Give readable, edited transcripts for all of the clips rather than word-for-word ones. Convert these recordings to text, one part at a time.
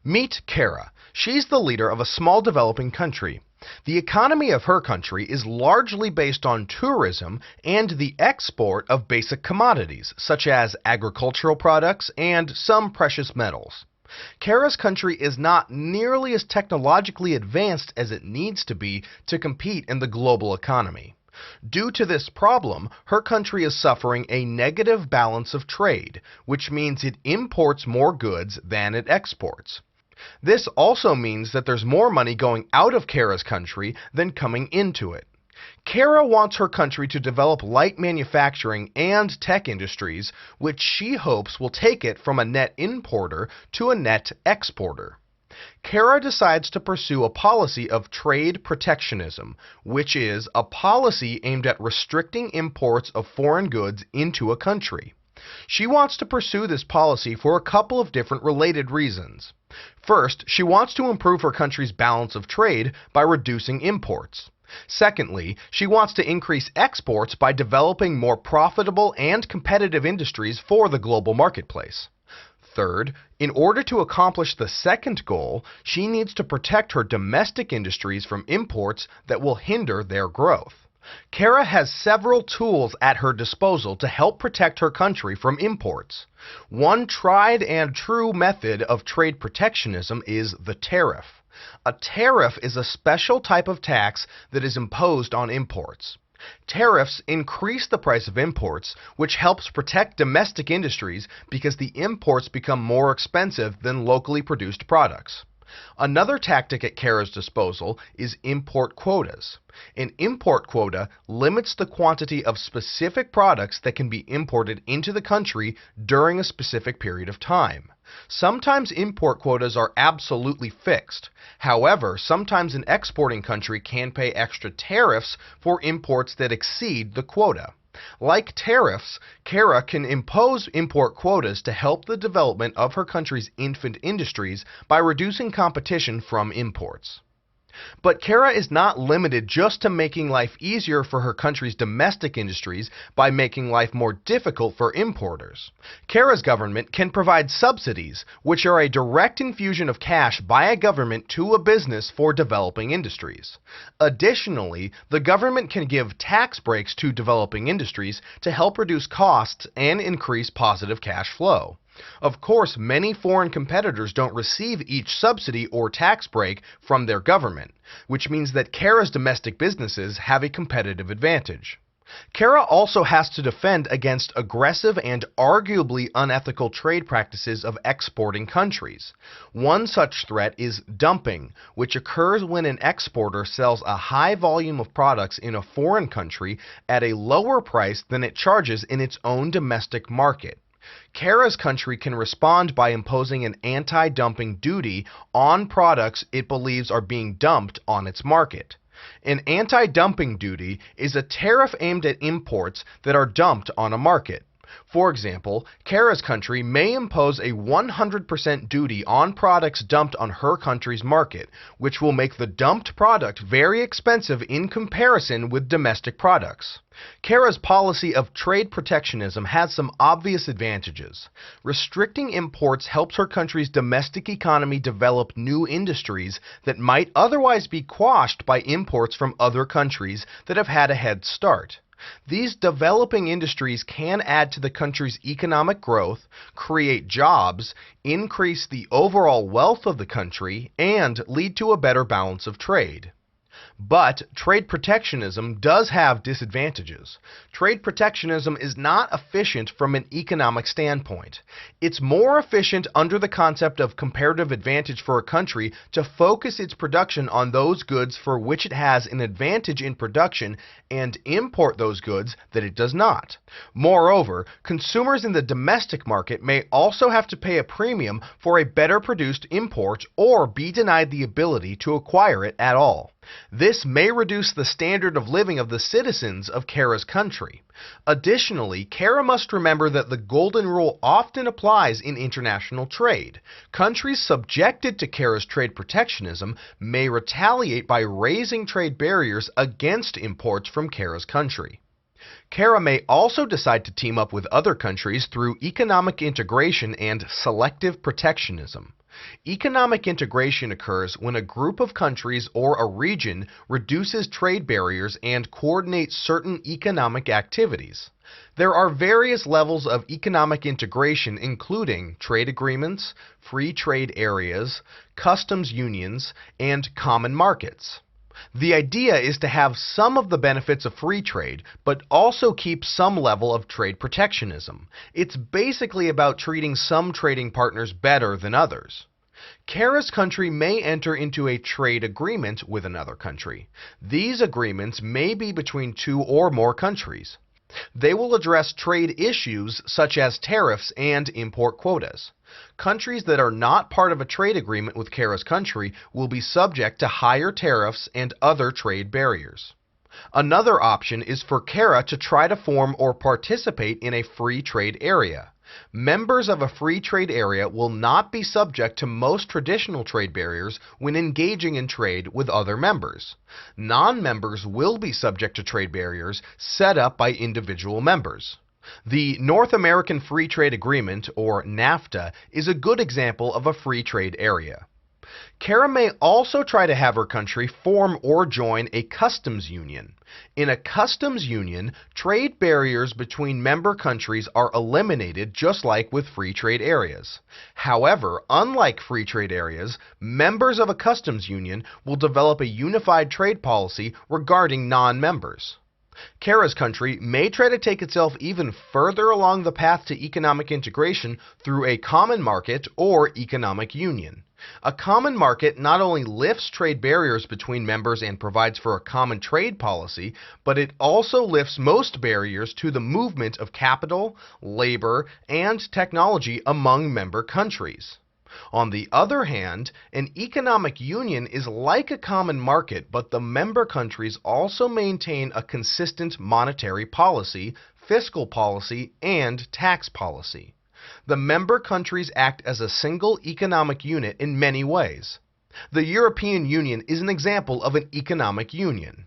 Meet Kara. She's the leader of a small developing country. The economy of her country is largely based on tourism and the export of basic commodities, such as agricultural products and some precious metals. Kara's country is not nearly as technologically advanced as it needs to be to compete in the global economy. Due to this problem, her country is suffering a negative balance of trade, which means it imports more goods than it exports. This also means that there's more money going out of Kara's country than coming into it. Kara wants her country to develop light manufacturing and tech industries, which she hopes will take it from a net importer to a net exporter. Kara decides to pursue a policy of trade protectionism, which is a policy aimed at restricting imports of foreign goods into a country. She wants to pursue this policy for a couple of different related reasons. First, she wants to improve her country's balance of trade by reducing imports. Secondly, she wants to increase exports by developing more profitable and competitive industries for the global marketplace. Third, in order to accomplish the second goal, she needs to protect her domestic industries from imports that will hinder their growth. Kara has several tools at her disposal to help protect her country from imports. One tried and true method of trade protectionism is the tariff. A tariff is a special type of tax that is imposed on imports. Tariffs increase the price of imports, which helps protect domestic industries because the imports become more expensive than locally produced products. Another tactic at Kara's disposal is import quotas. An import quota limits the quantity of specific products that can be imported into the country during a specific period of time. Sometimes import quotas are absolutely fixed. However, sometimes an exporting country can pay extra tariffs for imports that exceed the quota. Like tariffs, Kara can impose import quotas to help the development of her country's infant industries by reducing competition from imports. But Kara is not limited just to making life easier for her country's domestic industries by making life more difficult for importers. Kara's government can provide subsidies, which are a direct infusion of cash by a government to a business for developing industries. Additionally, the government can give tax breaks to developing industries to help reduce costs and increase positive cash flow. Of course, many foreign competitors don't receive each subsidy or tax break from their government, which means that Kara's domestic businesses have a competitive advantage. Kara also has to defend against aggressive and arguably unethical trade practices of exporting countries. One such threat is dumping, which occurs when an exporter sells a high volume of products in a foreign country at a lower price than it charges in its own domestic market. Kara's country can respond by imposing an anti-dumping duty on products it believes are being dumped on its market. An anti-dumping duty is a tariff aimed at imports that are dumped on a market. For example, Kara's country may impose a 100% duty on products dumped on her country's market, which will make the dumped product very expensive in comparison with domestic products. Kara's policy of trade protectionism has some obvious advantages. Restricting imports helps her country's domestic economy develop new industries that might otherwise be quashed by imports from other countries that have had a head start. These developing industries can add to the country's economic growth, create jobs, increase the overall wealth of the country, and lead to a better balance of trade. But trade protectionism does have disadvantages. Trade protectionism is not efficient from an economic standpoint. It's more efficient under the concept of comparative advantage for a country to focus its production on those goods for which it has an advantage in production and import those goods that it does not. Moreover, consumers in the domestic market may also have to pay a premium for a better produced import or be denied the ability to acquire it at all. This may reduce the standard of living of the citizens of Kara's country. Additionally, Kara must remember that the Golden Rule often applies in international trade. Countries subjected to Kara's trade protectionism may retaliate by raising trade barriers against imports from Kara's country. Kara may also decide to team up with other countries through economic integration and selective protectionism. Economic integration occurs when a group of countries or a region reduces trade barriers and coordinates certain economic activities. There are various levels of economic integration, including trade agreements, free trade areas, customs unions, and common markets. The idea is to have some of the benefits of free trade, but also keep some level of trade protectionism. It's basically about treating some trading partners better than others. Kara's country may enter into a trade agreement with another country. These agreements may be between two or more countries. They will address trade issues such as tariffs and import quotas. Countries that are not part of a trade agreement with Kara's country will be subject to higher tariffs and other trade barriers. Another option is for Kara to try to form or participate in a free trade area. Members of a free trade area will not be subject to most traditional trade barriers when engaging in trade with other members. Non-members will be subject to trade barriers set up by individual members. The North American Free Trade Agreement, or NAFTA, is a good example of a free trade area. Kara may also try to have her country form or join a customs union. In a customs union, trade barriers between member countries are eliminated just like with free trade areas. However, unlike free trade areas, members of a customs union will develop a unified trade policy regarding non-members. Kara's country may try to take itself even further along the path to economic integration through a common market or economic union. A common market not only lifts trade barriers between members and provides for a common trade policy, but it also lifts most barriers to the movement of capital, labor, and technology among member countries. On the other hand, an economic union is like a common market, but the member countries also maintain a consistent monetary policy, fiscal policy, and tax policy. The member countries act as a single economic unit in many ways. The European Union is an example of an economic union.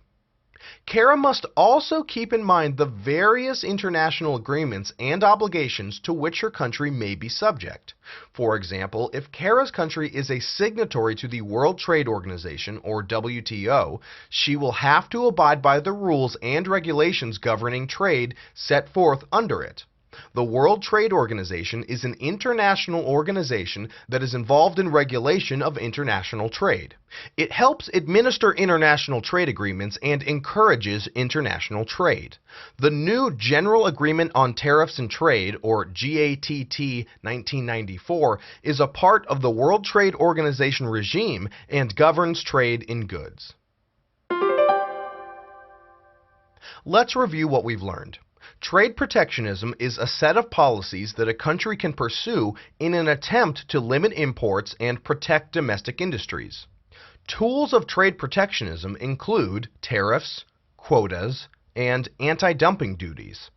Kara must also keep in mind the various international agreements and obligations to which her country may be subject. For example, if Kara's country is a signatory to the World Trade Organization, or WTO, she will have to abide by the rules and regulations governing trade set forth under it. The World Trade Organization is an international organization that is involved in regulation of international trade. It helps administer international trade agreements and encourages international trade. The new General Agreement on Tariffs and Trade, or GATT 1994, is a part of the World Trade Organization regime and governs trade in goods. Let's review what we've learned. Trade protectionism is a set of policies that a country can pursue in an attempt to limit imports and protect domestic industries. Tools of trade protectionism include tariffs, quotas, and anti-dumping duties.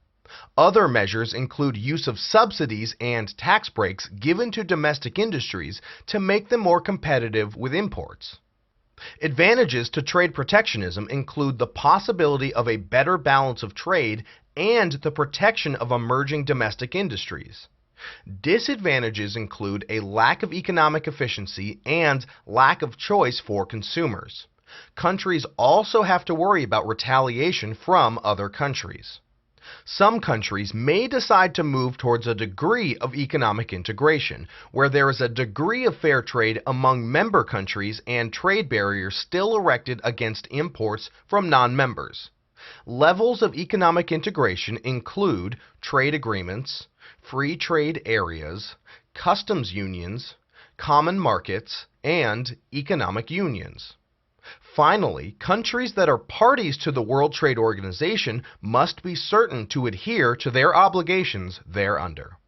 Other measures include use of subsidies and tax breaks given to domestic industries to make them more competitive with imports. Advantages to trade protectionism include the possibility of a better balance of trade and the protection of emerging domestic industries. Disadvantages include a lack of economic efficiency and lack of choice for consumers. Countries also have to worry about retaliation from other countries. Some countries may decide to move towards a degree of economic integration, where there is a degree of fair trade among member countries and trade barriers still erected against imports from non-members. Levels of economic integration include trade agreements, free trade areas, customs unions, common markets, and economic unions. Finally, countries that are parties to the World Trade Organization must be certain to adhere to their obligations thereunder.